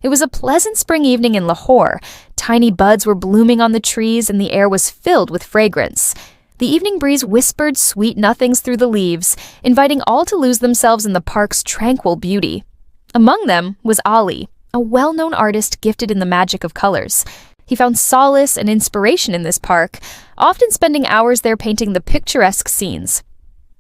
It was a pleasant spring evening in Lahore. Tiny buds were blooming on the trees and the air was filled with fragrance. The evening breeze whispered sweet nothings through the leaves, inviting all to lose themselves in the park's tranquil beauty. Among them was Ali, a well-known artist gifted in the magic of colors. He found solace and inspiration in this park, often spending hours there painting the picturesque scenes.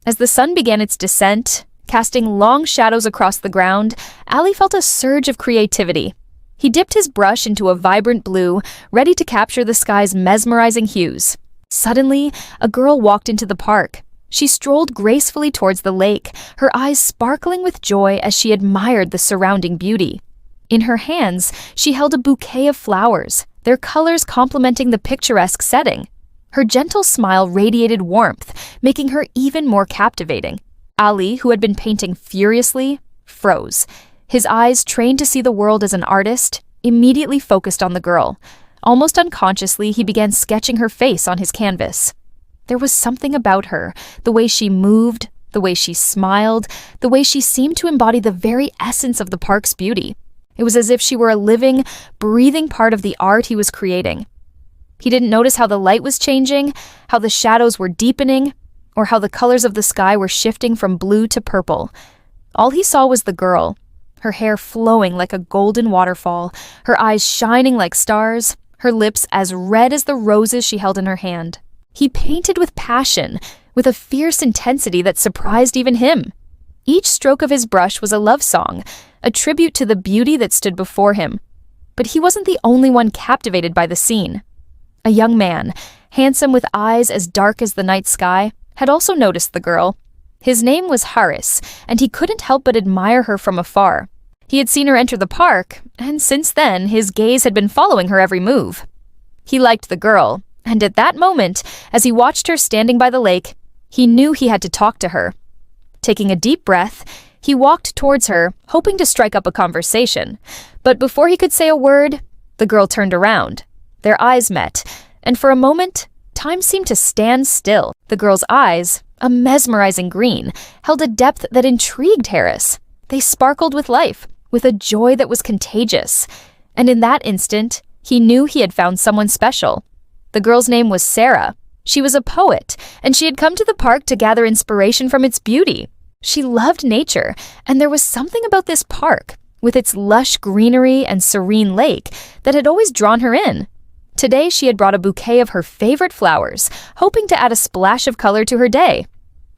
As the sun began its descent, casting long shadows across the ground, Ali felt a surge of creativity. He dipped his brush into a vibrant blue, ready to capture the sky's mesmerizing hues. Suddenly, a girl walked into the park. She strolled gracefully towards the lake, her eyes sparkling with joy as she admired the surrounding beauty. In her hands, she held a bouquet of flowers, their colors complementing the picturesque setting. Her gentle smile radiated warmth, making her even more captivating. Ali, who had been painting furiously, froze. His eyes, trained to see the world as an artist, immediately focused on the girl. Almost unconsciously, he began sketching her face on his canvas. There was something about her, the way she moved, the way she smiled, the way she seemed to embody the very essence of the park's beauty. It was as if she were a living, breathing part of the art he was creating. He didn't notice how the light was changing, how the shadows were deepening, or how the colors of the sky were shifting from blue to purple. All he saw was the girl, her hair flowing like a golden waterfall, her eyes shining like stars, her lips as red as the roses she held in her hand. He painted with passion, with a fierce intensity that surprised even him. Each stroke of his brush was a love song, a tribute to the beauty that stood before him. But he wasn't the only one captivated by the scene. A young man, handsome with eyes as dark as the night sky, had also noticed the girl. His name was Haris, and he couldn't help but admire her from afar. He had seen her enter the park, and since then his gaze had been following her every move. He liked the girl, and at that moment, as he watched her standing by the lake, he knew he had to talk to her. Taking a deep breath, he walked towards her, hoping to strike up a conversation. But before he could say a word, the girl turned around. Their eyes met, and for a moment, time seemed to stand still. The girl's eyes, a mesmerizing green, held a depth that intrigued Harris. They sparkled with life, with a joy that was contagious. And in that instant, he knew he had found someone special. The girl's name was Sarah. She was a poet, and she had come to the park to gather inspiration from its beauty. She loved nature, and there was something about this park, with its lush greenery and serene lake, that had always drawn her in. Today she had brought a bouquet of her favorite flowers, hoping to add a splash of color to her day.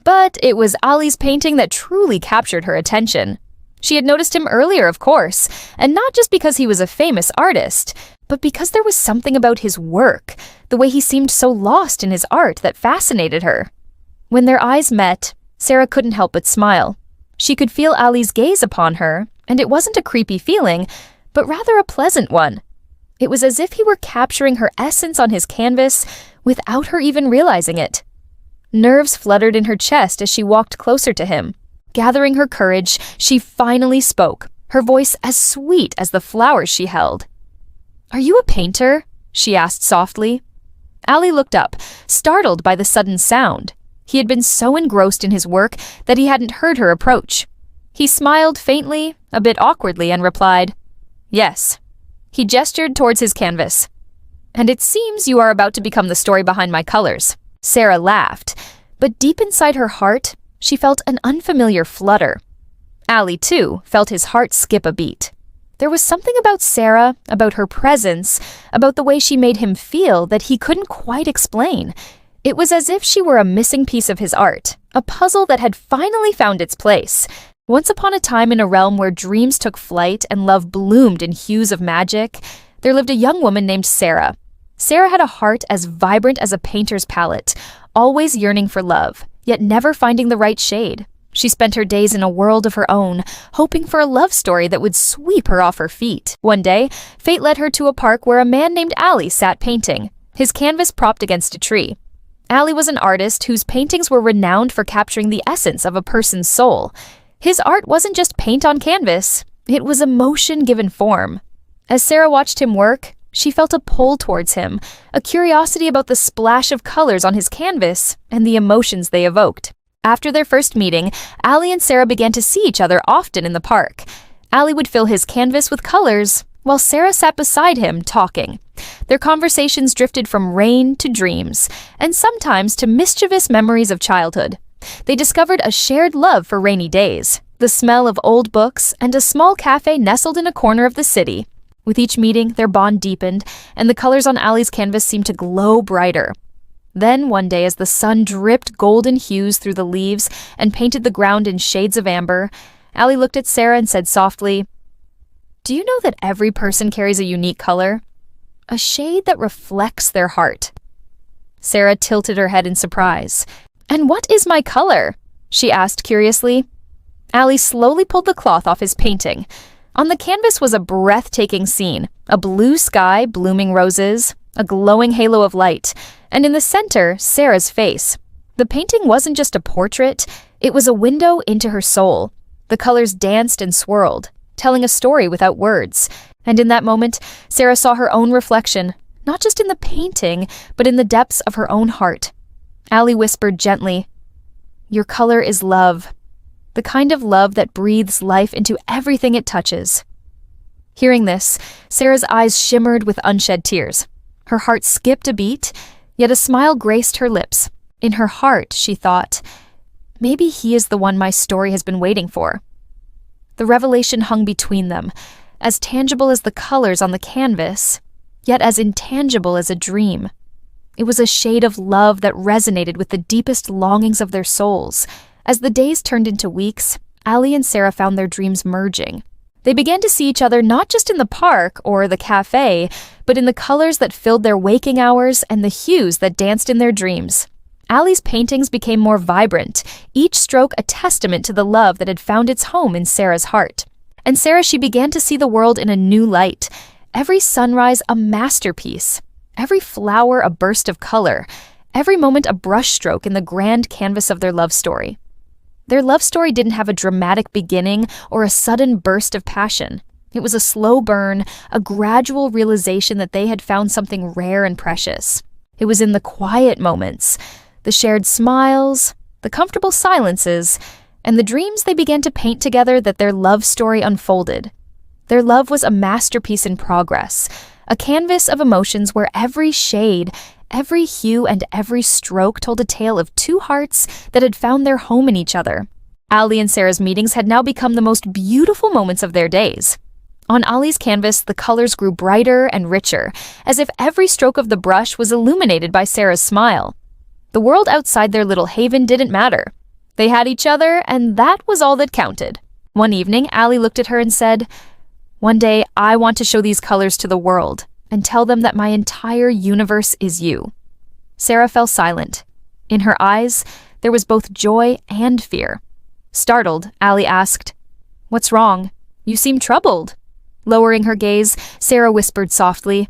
But it was Ali's painting that truly captured her attention. She had noticed him earlier, of course, and not just because he was a famous artist, but because there was something about his work, the way he seemed so lost in his art, that fascinated her. When their eyes met, Sarah couldn't help but smile. She could feel Ali's gaze upon her, and it wasn't a creepy feeling, but rather a pleasant one. It was as if he were capturing her essence on his canvas without her even realizing it. Nerves fluttered in her chest as she walked closer to him. Gathering her courage, she finally spoke, her voice as sweet as the flowers she held. "Are you a painter?" she asked softly. Ali looked up, startled by the sudden sound. He had been so engrossed in his work that he hadn't heard her approach. He smiled faintly, a bit awkwardly, and replied, "Yes." He gestured towards his canvas. "And it seems you are about to become the story behind my colors." Sarah laughed, but deep inside her heart, she felt an unfamiliar flutter. Ali, too, felt his heart skip a beat. There was something about Sarah, about her presence, about the way she made him feel that he couldn't quite explain. It was as if she were a missing piece of his art, a puzzle that had finally found its place. Once upon a time, in a realm where dreams took flight and love bloomed in hues of magic, there lived a young woman named Sarah. Sarah had a heart as vibrant as a painter's palette, always yearning for love, yet never finding the right shade. She spent her days in a world of her own, hoping for a love story that would sweep her off her feet. One day, fate led her to a park where a man named Ali sat painting, his canvas propped against a tree. Ali was an artist whose paintings were renowned for capturing the essence of a person's soul. His art wasn't just paint on canvas, it was emotion given form. As Sarah watched him work, she felt a pull towards him, a curiosity about the splash of colors on his canvas and the emotions they evoked. After their first meeting, Ali and Sarah began to see each other often in the park. Ali would fill his canvas with colors, while Sarah sat beside him, talking. Their conversations drifted from rain to dreams, and sometimes to mischievous memories of childhood. They discovered a shared love for rainy days, the smell of old books, and a small cafe nestled in a corner of the city. With each meeting, their bond deepened, and the colors on Allie's canvas seemed to glow brighter. Then, one day, as the sun dripped golden hues through the leaves and painted the ground in shades of amber, Allie looked at Sarah and said softly, "Do you know that every person carries a unique color? A shade that reflects their heart." Sarah tilted her head in surprise. "And what is my color?" she asked curiously. Allie slowly pulled the cloth off his painting. On the canvas was a breathtaking scene, a blue sky, blooming roses, a glowing halo of light, and in the center, Sarah's face. The painting wasn't just a portrait, it was a window into her soul. The colors danced and swirled, telling a story without words. And in that moment, Sarah saw her own reflection, not just in the painting, but in the depths of her own heart. Allie whispered gently, "Your color is love. The kind of love that breathes life into everything it touches." Hearing this, Sarah's eyes shimmered with unshed tears. Her heart skipped a beat, yet a smile graced her lips. In her heart, she thought, maybe he is the one my story has been waiting for. The revelation hung between them, as tangible as the colors on the canvas, yet as intangible as a dream. It was a shade of love that resonated with the deepest longings of their souls. As the days turned into weeks, Allie and Sarah found their dreams merging. They began to see each other not just in the park or the cafe, but in the colors that filled their waking hours and the hues that danced in their dreams. Allie's paintings became more vibrant, each stroke a testament to the love that had found its home in Sarah's heart. And Sarah, she began to see the world in a new light. Every sunrise a masterpiece, every flower a burst of color, every moment a brushstroke in the grand canvas of their love story. Their love story didn't have a dramatic beginning or a sudden burst of passion. It was a slow burn, a gradual realization that they had found something rare and precious. It was in the quiet moments, the shared smiles, the comfortable silences, and the dreams they began to paint together that their love story unfolded. Their love was a masterpiece in progress, a canvas of emotions where every shade, every hue, and every stroke told a tale of two hearts that had found their home in each other. Allie and Sarah's meetings had now become the most beautiful moments of their days. On Allie's canvas, the colors grew brighter and richer, as if every stroke of the brush was illuminated by Sarah's smile. The world outside their little haven didn't matter. They had each other, and that was all that counted. One evening, Allie looked at her and said, "One day, I want to show these colors to the world and tell them that my entire universe is you." Sarah fell silent. In her eyes, there was both joy and fear. Startled, Allie asked, "What's wrong? You seem troubled." Lowering her gaze, Sarah whispered softly,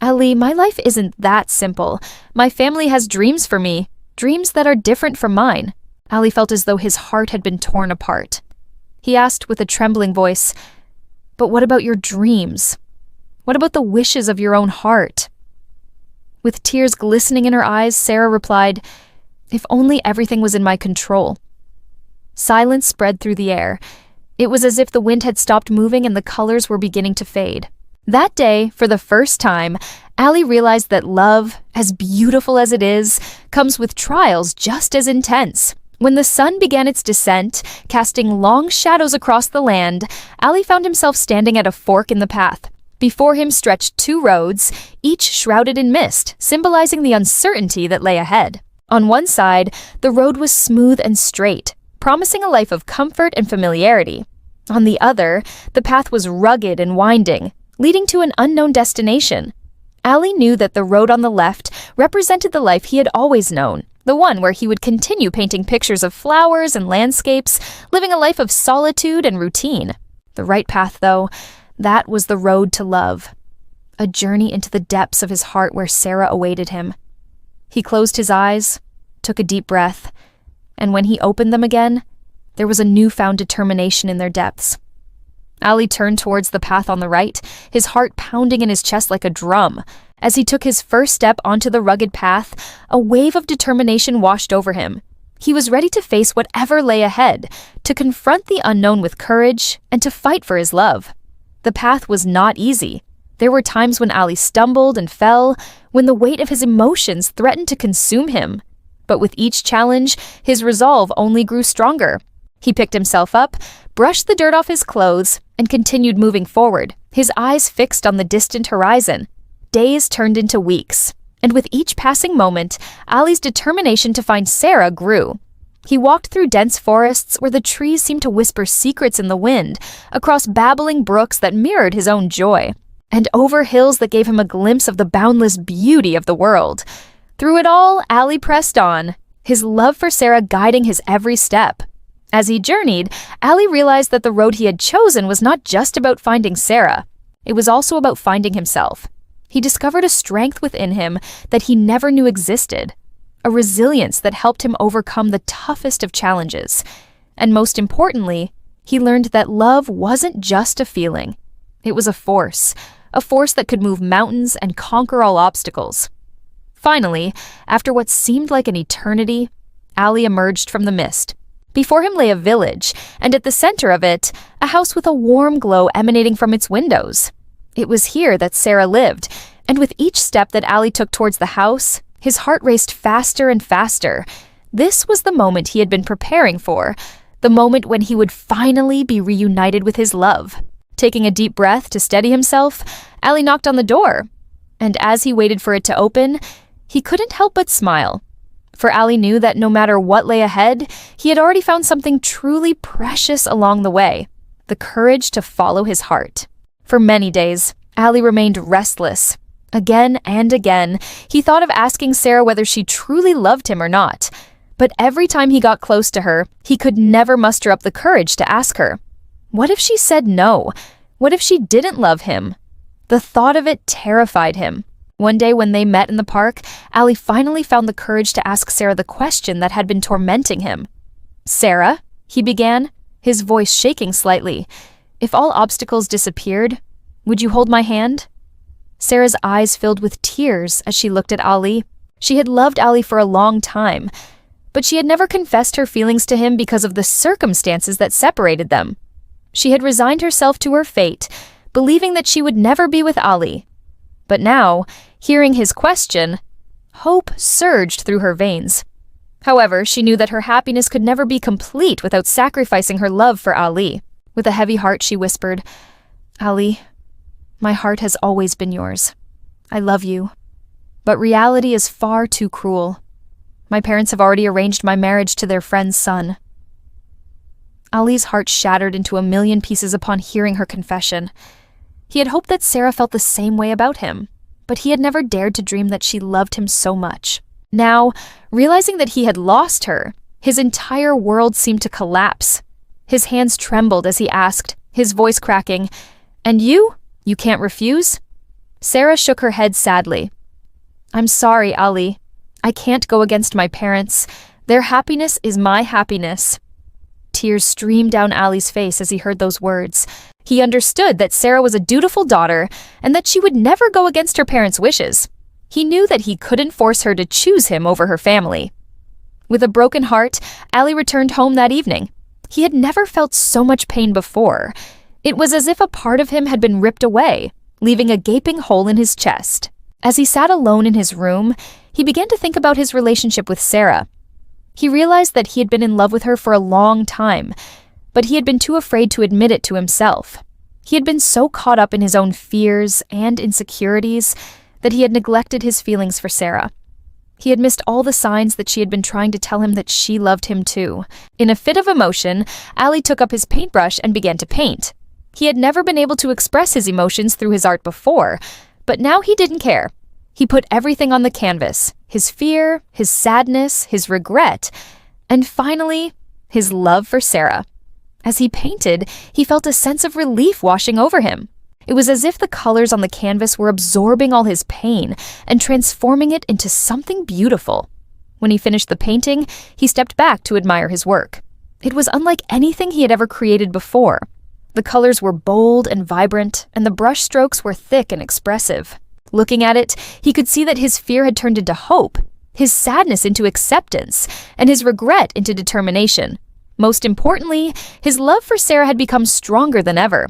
"Allie, my life isn't that simple. My family has dreams for me, dreams that are different from mine." Allie felt as though his heart had been torn apart. He asked with a trembling voice, "But what about your dreams? What about the wishes of your own heart?" With tears glistening in her eyes, Sarah replied, "If only everything was in my control." Silence spread through the air. It was as if the wind had stopped moving and the colors were beginning to fade. That day, for the first time, Allie realized that love, as beautiful as it is, comes with trials just as intense. When the sun began its descent, casting long shadows across the land, Allie found himself standing at a fork in the path. Before him stretched two roads, each shrouded in mist, symbolizing the uncertainty that lay ahead. On one side, the road was smooth and straight, promising a life of comfort and familiarity. On the other, the path was rugged and winding, leading to an unknown destination. Allie knew that the road on the left represented the life he had always known, the one where he would continue painting pictures of flowers and landscapes, living a life of solitude and routine. The right path, though, that was the road to love, a journey into the depths of his heart where Sarah awaited him. He closed his eyes, took a deep breath, and when he opened them again, there was a newfound determination in their depths. Allie turned towards the path on the right, his heart pounding in his chest like a drum. As he took his first step onto the rugged path, a wave of determination washed over him. He was ready to face whatever lay ahead, to confront the unknown with courage, and to fight for his love. The path was not easy. There were times when Ali stumbled and fell, when the weight of his emotions threatened to consume him. But with each challenge, his resolve only grew stronger. He picked himself up, brushed the dirt off his clothes, and continued moving forward, his eyes fixed on the distant horizon. Days turned into weeks, and with each passing moment, Ali's determination to find Sarah grew. He walked through dense forests where the trees seemed to whisper secrets in the wind, across babbling brooks that mirrored his own joy, and over hills that gave him a glimpse of the boundless beauty of the world. Through it all, Ali pressed on, his love for Sarah guiding his every step. As he journeyed, Ali realized that the road he had chosen was not just about finding Sarah. It was also about finding himself. He discovered a strength within him that he never knew existed, a resilience that helped him overcome the toughest of challenges. And most importantly, he learned that love wasn't just a feeling. It was a force that could move mountains and conquer all obstacles. Finally, after what seemed like an eternity, Ali emerged from the mist. Before him lay a village, and at the center of it, a house with a warm glow emanating from its windows. It was here that Sarah lived, and with each step that Ali took towards the house, his heart raced faster and faster. This was the moment he had been preparing for, the moment when he would finally be reunited with his love. Taking a deep breath to steady himself, Ali knocked on the door, and as he waited for it to open, he couldn't help but smile. For Ali knew that no matter what lay ahead, he had already found something truly precious along the way, the courage to follow his heart. For many days, Ali remained restless. Again and again, he thought of asking Sarah whether she truly loved him or not. But every time he got close to her, he could never muster up the courage to ask her. What if she said no? What if she didn't love him? The thought of it terrified him. One day when they met in the park, Ali finally found the courage to ask Sarah the question that had been tormenting him. "Sarah," he began, his voice shaking slightly, "if all obstacles disappeared, would you hold my hand?" Sarah's eyes filled with tears as she looked at Ali. She had loved Ali for a long time, but she had never confessed her feelings to him because of the circumstances that separated them. She had resigned herself to her fate, believing that she would never be with Ali. But now, hearing his question, hope surged through her veins. However, she knew that her happiness could never be complete without sacrificing her love for Ali. With a heavy heart, she whispered, "Ali, my heart has always been yours. I love you. But reality is far too cruel. My parents have already arranged my marriage to their friend's son." Ali's heart shattered into a million pieces upon hearing her confession. He had hoped that Sarah felt the same way about him, but he had never dared to dream that she loved him so much. Now, realizing that he had lost her, his entire world seemed to collapse. His hands trembled as he asked, his voice cracking, "And you? You can't refuse?" Sarah shook her head sadly. "I'm sorry, Ali. I can't go against my parents. Their happiness is my happiness." Tears streamed down Ali's face as he heard those words. He understood that Sarah was a dutiful daughter and that she would never go against her parents' wishes. He knew that he couldn't force her to choose him over her family. With a broken heart, Ali returned home that evening. He had never felt so much pain before. It was as if a part of him had been ripped away, leaving a gaping hole in his chest. As he sat alone in his room, he began to think about his relationship with Sarah. He realized that he had been in love with her for a long time, but he had been too afraid to admit it to himself. He had been so caught up in his own fears and insecurities that he had neglected his feelings for Sarah. He had missed all the signs that she had been trying to tell him that she loved him too. In a fit of emotion, Ali took up his paintbrush and began to paint. He had never been able to express his emotions through his art before, but now he didn't care. He put everything on the canvas, his fear, his sadness, his regret, and finally, his love for Sarah. As he painted, he felt a sense of relief washing over him. It was as if the colors on the canvas were absorbing all his pain and transforming it into something beautiful. When he finished the painting, he stepped back to admire his work. It was unlike anything he had ever created before. The colors were bold and vibrant, and the brush strokes were thick and expressive. Looking at it, he could see that his fear had turned into hope, his sadness into acceptance, and his regret into determination. Most importantly, his love for Sarah had become stronger than ever.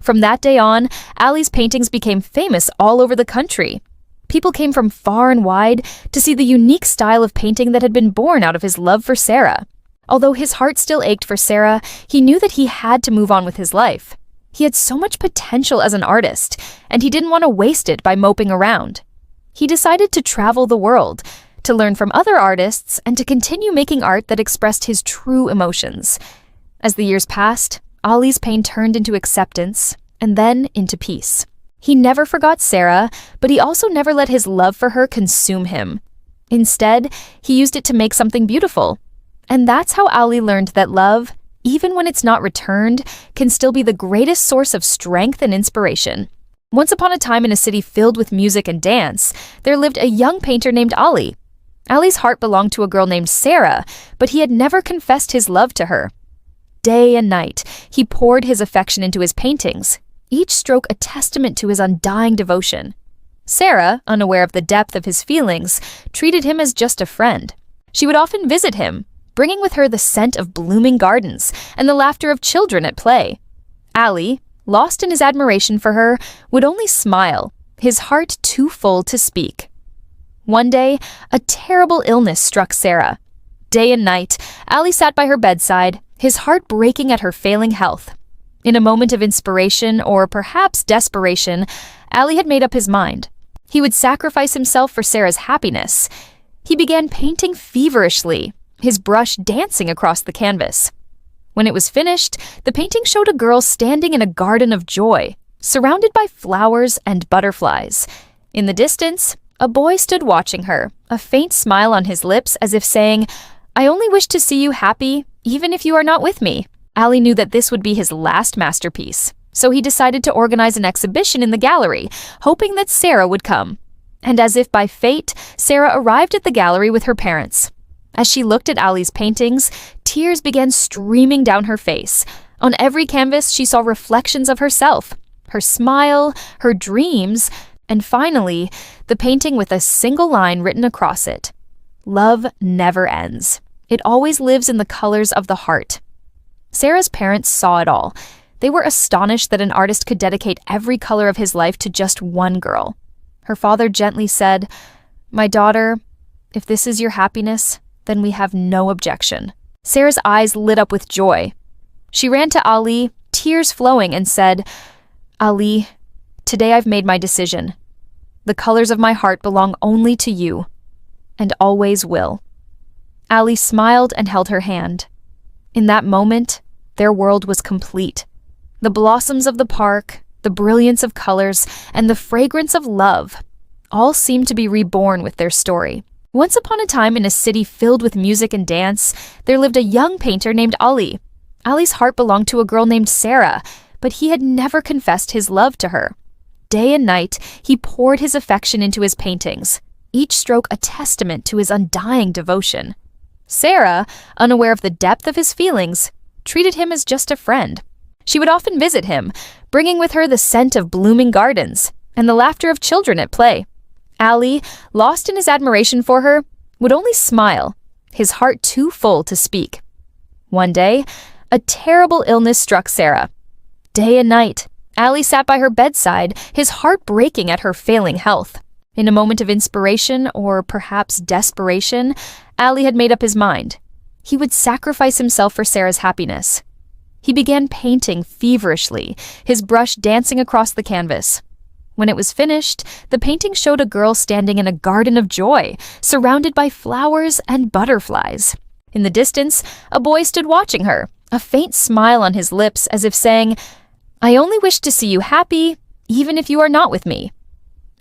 From that day on, Ali's paintings became famous all over the country. People came from far and wide to see the unique style of painting that had been born out of his love for Sarah. Although his heart still ached for Sarah, he knew that he had to move on with his life. He had so much potential as an artist, and he didn't want to waste it by moping around. He decided to travel the world, to learn from other artists, and to continue making art that expressed his true emotions. As the years passed, Ali's pain turned into acceptance, and then into peace. He never forgot Sarah, but he also never let his love for her consume him. Instead, he used it to make something beautiful. And that's how Ali learned that love, even when it's not returned, can still be the greatest source of strength and inspiration. Once upon a time in a city filled with music and dance, there lived a young painter named Ali. Ali's heart belonged to a girl named Sarah, but he had never confessed his love to her. Day and night, he poured his affection into his paintings, each stroke a testament to his undying devotion. Sarah, unaware of the depth of his feelings, treated him as just a friend. She would often visit him, bringing with her the scent of blooming gardens and the laughter of children at play. Ali, lost in his admiration for her, would only smile, his heart too full to speak. One day, a terrible illness struck Sarah. Day and night, Ali sat by her bedside, his heart breaking at her failing health. In a moment of inspiration, or perhaps desperation, Ali had made up his mind. He would sacrifice himself for Sarah's happiness. He began painting feverishly, his brush dancing across the canvas. When it was finished, the painting showed a girl standing in a garden of joy, surrounded by flowers and butterflies. In the distance, a boy stood watching her, a faint smile on his lips as if saying, "I only wish to see you happy, even if you are not with me." Ali knew that this would be his last masterpiece, so he decided to organize an exhibition in the gallery, hoping that Sarah would come. And as if by fate, Sarah arrived at the gallery with her parents. As she looked at Ali's paintings, tears began streaming down her face. On every canvas, she saw reflections of herself, her smile, her dreams, and finally, the painting with a single line written across it. "Love never ends. It always lives in the colors of the heart." Sarah's parents saw it all. They were astonished that an artist could dedicate every color of his life to just one girl. Her father gently said, "My daughter, if this is your happiness, then we have no objection." Sarah's eyes lit up with joy. She ran to Ali, tears flowing, and said, "Ali, today I've made my decision. The colors of my heart belong only to you, and always will." Ali smiled and held her hand. In that moment, their world was complete. The blossoms of the park, the brilliance of colors, and the fragrance of love all seemed to be reborn with their story. Once upon a time in a city filled with music and dance, there lived a young painter named Ali. Ali's heart belonged to a girl named Sarah, but he had never confessed his love to her. Day and night, he poured his affection into his paintings, each stroke a testament to his undying devotion. Sarah, unaware of the depth of his feelings, treated him as just a friend. She would often visit him, bringing with her the scent of blooming gardens and the laughter of children at play. Ali, lost in his admiration for her, would only smile, his heart too full to speak. One day, a terrible illness struck Sarah. Day and night, Ali sat by her bedside, his heart breaking at her failing health. In a moment of inspiration, or perhaps desperation, Ali had made up his mind. He would sacrifice himself for Sarah's happiness. He began painting feverishly, his brush dancing across the canvas. When it was finished, the painting showed a girl standing in a garden of joy, surrounded by flowers and butterflies. In the distance, a boy stood watching her, a faint smile on his lips as if saying, "I only wish to see you happy, even if you are not with me."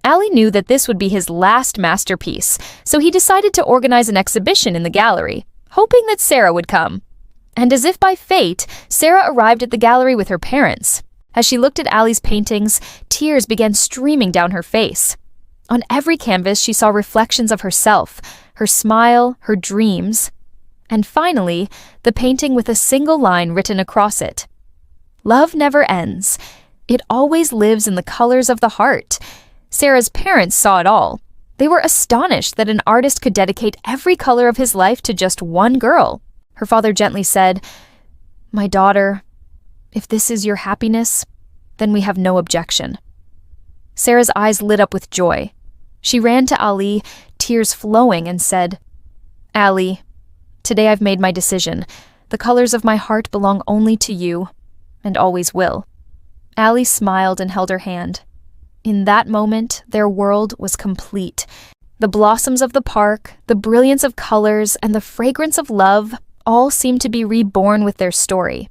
Ali knew that this would be his last masterpiece, so he decided to organize an exhibition in the gallery, hoping that Sarah would come. And as if by fate, Sarah arrived at the gallery with her parents. As she looked at Ali's paintings, tears began streaming down her face. On every canvas, she saw reflections of herself, her smile, her dreams, and finally, the painting with a single line written across it. "Love never ends. It always lives in the colors of the heart." Sarah's parents saw it all. They were astonished that an artist could dedicate every color of his life to just one girl. Her father gently said, "My daughter, if this is your happiness, then we have no objection." Sarah's eyes lit up with joy. She ran to Ali, tears flowing, and said, "Ali, today I've made my decision. The colors of my heart belong only to you, and always will." Ali smiled and held her hand. In that moment, their world was complete. The blossoms of the park, the brilliance of colors, and the fragrance of love all seemed to be reborn with their story.